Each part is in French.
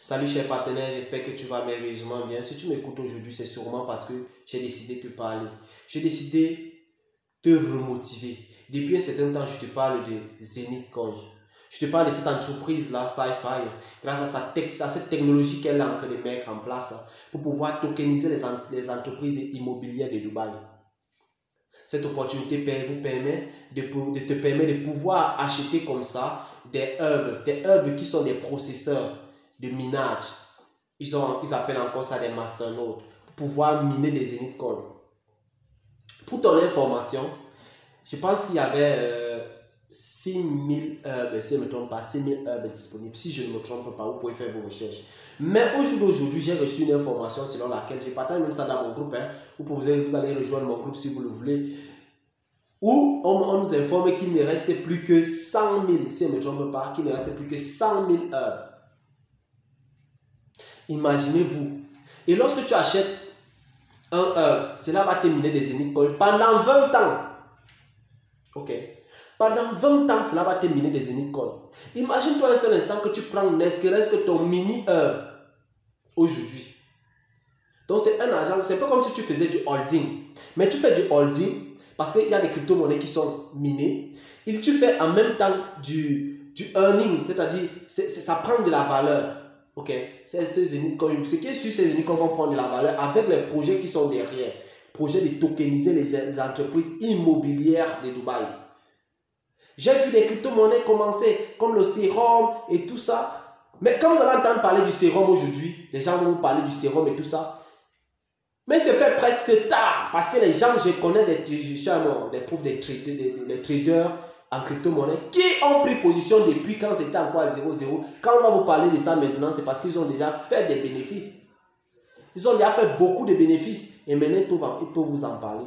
Salut cher partenaire, j'espère que tu vas merveilleusement bien. Si tu m'écoutes aujourd'hui, c'est sûrement parce que j'ai décidé de te parler. J'ai décidé de te remotiver. Depuis un certain temps, je te parle de Zenith Coin. Je te parle de cette entreprise-là, Sci-Fi, grâce à cette technologie qu'elle est en train de mettre en place pour pouvoir tokeniser les entreprises immobilières de Dubaï. Cette opportunité vous permet de pouvoir acheter comme ça des hubs qui sont des processeurs de minage. Ils appellent encore ça des masternodes pour pouvoir miner des Zenith Coin. Pour ton information, je pense qu'il y avait 6000 hubs, si je ne me trompe pas, 6000 hubs disponibles. Si je ne me trompe pas, vous pouvez faire vos recherches. Mais au jour d'aujourd'hui, j'ai reçu une information selon laquelle, j'ai partagé même ça dans mon groupe, vous allez rejoindre mon groupe si vous le voulez, où on nous informe qu'il ne reste plus que 100 000, si je ne me trompe pas, qu'il ne reste plus que 100 000 hubs. Imaginez-vous. Et lorsque tu achètes un hub, cela va te miner des Zenith Coin pendant 20 ans. Ok. Pendant 20 ans, cela va te miner des Zenith Coin. Imagine-toi un seul instant que tu prends que ton mini hub aujourd'hui. Donc c'est un argent, c'est pas comme si tu faisais du holding. Mais tu fais du holding parce qu'il y a des crypto-monnaies qui sont minées. Et tu fais en même temps du earning, c'est-à-dire ça prend de la valeur. Ok, ce qui est sûr, ces Zenith Coin vont prendre de la valeur avec les projets qui sont derrière. Projet de tokeniser les entreprises immobilières de Dubaï. J'ai vu des crypto-monnaies commencer comme le sérum et tout ça. Mais quand vous allez entendre parler du sérum aujourd'hui, les gens vont vous parler du sérum et tout ça. Mais c'est fait presque tard parce que les gens, je connais des traders en crypto-monnaie qui ont pris position depuis quand c'était encore à 0,0. Quand on va vous parler de ça maintenant, c'est parce qu'ils ont déjà fait des bénéfices. Ils ont déjà fait beaucoup de bénéfices et maintenant ils peuvent vous en parler.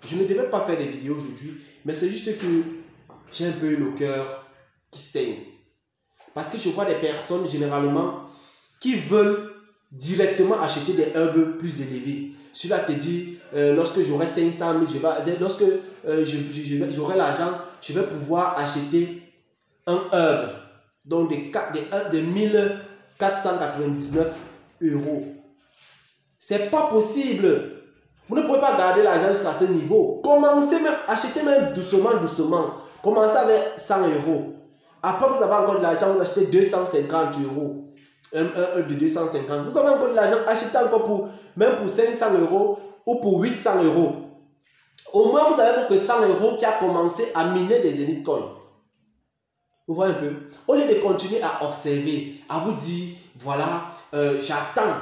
Je ne devais pas faire des vidéos aujourd'hui, mais c'est juste que j'ai un peu le cœur qui saigne. Parce que je vois des personnes généralement qui veulent directement acheter des hubs plus élevés. Celui-là te dit, lorsque j'aurai 500 000, lorsque j'aurai l'argent, je vais pouvoir acheter un hub. Donc de 1499 €. C'est pas possible. Vous ne pouvez pas garder l'argent jusqu'à ce niveau. Commencez même, achetez même doucement. Commencez avec 100 €. Après, vous avez encore de l'argent, vous achetez 250 €. Un hub de 250. Vous avez encore de l'argent, achetez encore même pour 500 € ou pour 800 €. Au moins, vous avez que 100 € qui a commencé à miner des Zenith Coin. Vous voyez un peu? Au lieu de continuer à observer, à vous dire, voilà, j'attends.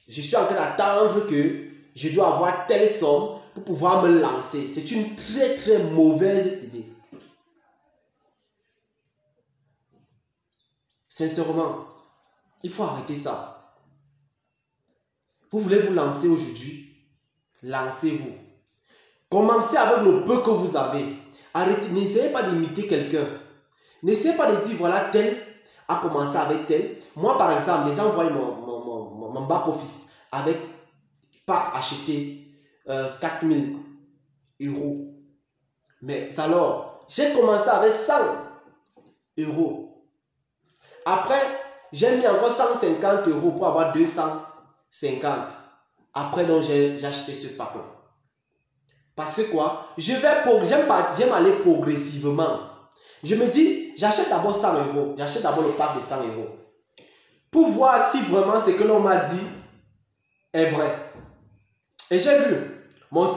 Je suis en train d'attendre que je dois avoir telle somme pour pouvoir me lancer. C'est une très très mauvaise idée. Sincèrement, il faut arrêter ça. Vous voulez vous lancer aujourd'hui? Lancez-vous. Commencez avec le peu que vous avez. Arrêtez, n'essayez pas d'imiter quelqu'un. N'essayez pas de dire, voilà, tel a commencé avec tel. Moi, par exemple, les gens voient mon back-office avec pas acheté 4000 €. Mais alors, j'ai commencé avec 100 €. Après, j'ai mis encore 150 € pour avoir 250. Après, donc, j'ai acheté ce pack-là. Parce que quoi? J'aime aller progressivement. Je me dis, j'achète d'abord 100 €. J'achète d'abord le pack de 100 €. Pour voir si vraiment ce que l'on m'a dit est vrai. Et j'ai vu mon hub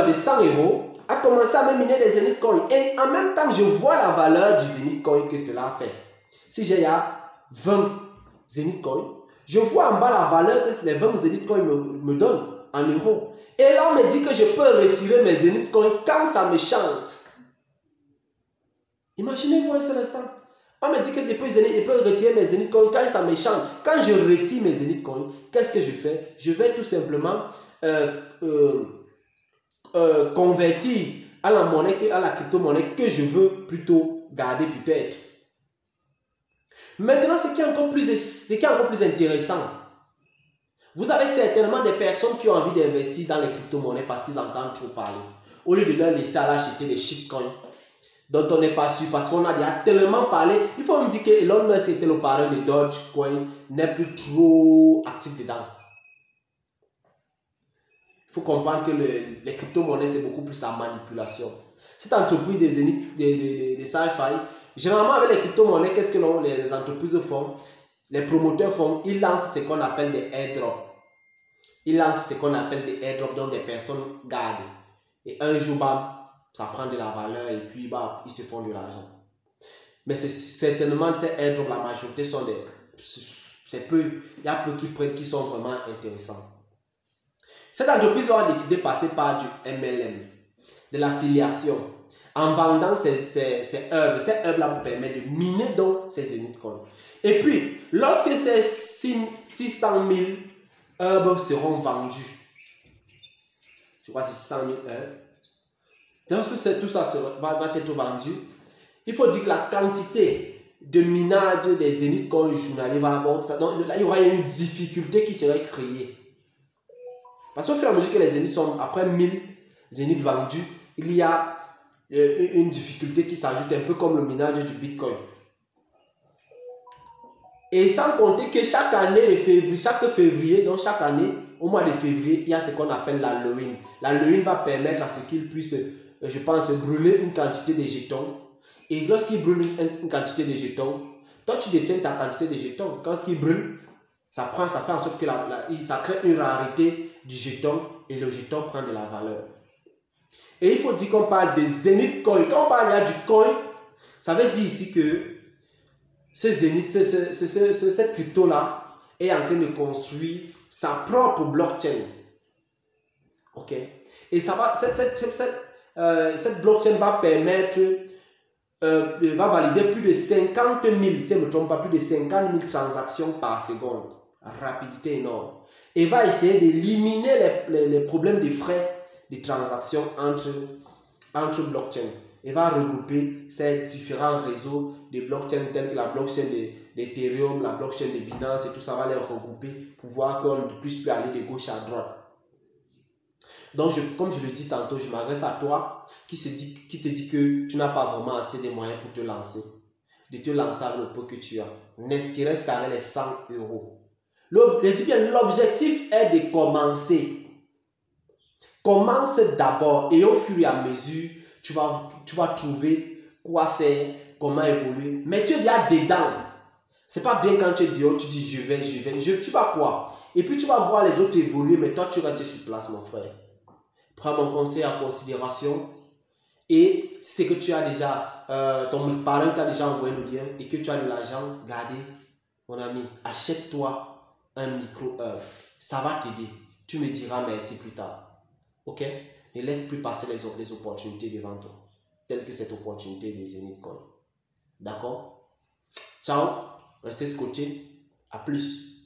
de 100 € a commencé à me miner des Zenith Coin. Et en même temps, je vois la valeur du Zenith Coin que cela fait. Si j'ai 20 Zenith Coin, je vois en bas la valeur que les 20 Zenith Coin me donnent en euros. Et là, on me dit que je peux retirer mes Zenith Coin quand ça me chante. Imaginez-vous un seul instant. On me dit que je peux retirer mes Zenith Coin quand ça me chante. Quand je retire mes Zenith Coin, qu'est-ce que je fais? Je vais tout simplement convertir à la crypto-monnaie que je veux plutôt garder peut-être. Maintenant, ce qui est encore plus intéressant, vous avez certainement des personnes qui ont envie d'investir dans les crypto-monnaies parce qu'ils entendent trop parler. Au lieu de leur laisser aller acheter des shitcoins, dont on n'est pas sûr parce qu'on a déjà tellement parlé. Il faut me dire que Elon Musk était le parrain de Dogecoin, n'est plus trop actif dedans. Il faut comprendre que les crypto-monnaies, c'est beaucoup plus la manipulation. Cette entreprise des sci-fi, généralement avec les crypto-monnaies, qu'est-ce que les entreprises font? Les promoteurs font, ils lancent ce qu'on appelle des airdrops. Ils lancent ce qu'on appelle des airdrops dont des personnes gardent. Et un jour, bam, ça prend de la valeur et puis bah, ils se font de l'argent. Mais c'est certainement ces airdrops, la majorité sont des... C'est peu, il y a peu qui prennent, qui sont vraiment intéressants. Cette entreprise doit décider de passer par du MLM, de l'affiliation, en vendant ces œuvres. Ces œuvres-là vous permettent de miner donc ces Zenitcoin. Et puis, lorsque ces 600 000 œuvres seront vendues, je crois que c'est 600 000 œuvres, donc si tout ça va être vendu, il faut dire que la quantité de minage des Zenitcoin journaliers va avoir, donc là il y aura une difficulté qui serait créée. Parce qu'au fur et à mesure que les zéniths sont, après 1000 zéniths vendus, il y a une difficulté qui s'ajoute un peu comme le minage du Bitcoin. Et sans compter que chaque année, chaque février, donc chaque année, au mois de février, il y a ce qu'on appelle l'Halloween. L'Halloween va permettre à ce qu'il puisse, je pense, brûler une quantité de jetons. Et lorsqu'il brûle une quantité de jetons, toi tu détiens ta quantité de jetons. Quand il brûle, ça fait en sorte que ça crée une rareté du jeton et le jeton prend de la valeur. Et il faut dire qu'on parle de Zenith Coin. Quand on parle du coin, ça veut dire ici que ce Zenith, cette crypto-là est en train de construire sa propre blockchain. Ok? Et ça va, cette blockchain va permettre, va valider plus de 50 000, si je ne me trompe pas, plus de 50 000 transactions par seconde. Rapidité énorme. Et va essayer d'éliminer les problèmes de frais de transaction entre blockchains. Et va regrouper ces différents réseaux de blockchains tels que la blockchain d'Ethereum, la blockchain de Binance et tout ça va les regrouper pour voir qu'on ne puisse plus aller de gauche à droite. Donc, comme je le dis tantôt, je m'adresse à toi qui te dit que tu n'as pas vraiment assez de moyens pour te lancer. De te lancer avec le peu que tu as. N'est-ce qu'il reste qu'avec les 100 euros. L'objectif est de commencer. Commence d'abord et au fur et à mesure, tu vas trouver quoi faire, comment évoluer. Mais tu es déjà dedans. C'est pas bien quand tu es dehors, tu dis je vais, tu vas quoi? Et puis tu vas voir les autres évoluer, mais toi tu restes sur place, mon frère. Prends mon conseil en considération. Et c'est que tu as déjà, ton parent t'a déjà envoyé le lien et que tu as de l'argent, gardez, mon ami, achète-toi un micro-œuvre. Ça va t'aider. Tu me diras merci plus tard. Ok? Ne laisse plus passer les opportunités devant toi, telles que cette opportunité de Zenitcoin. D'accord? Ciao. Restez scotché. À plus.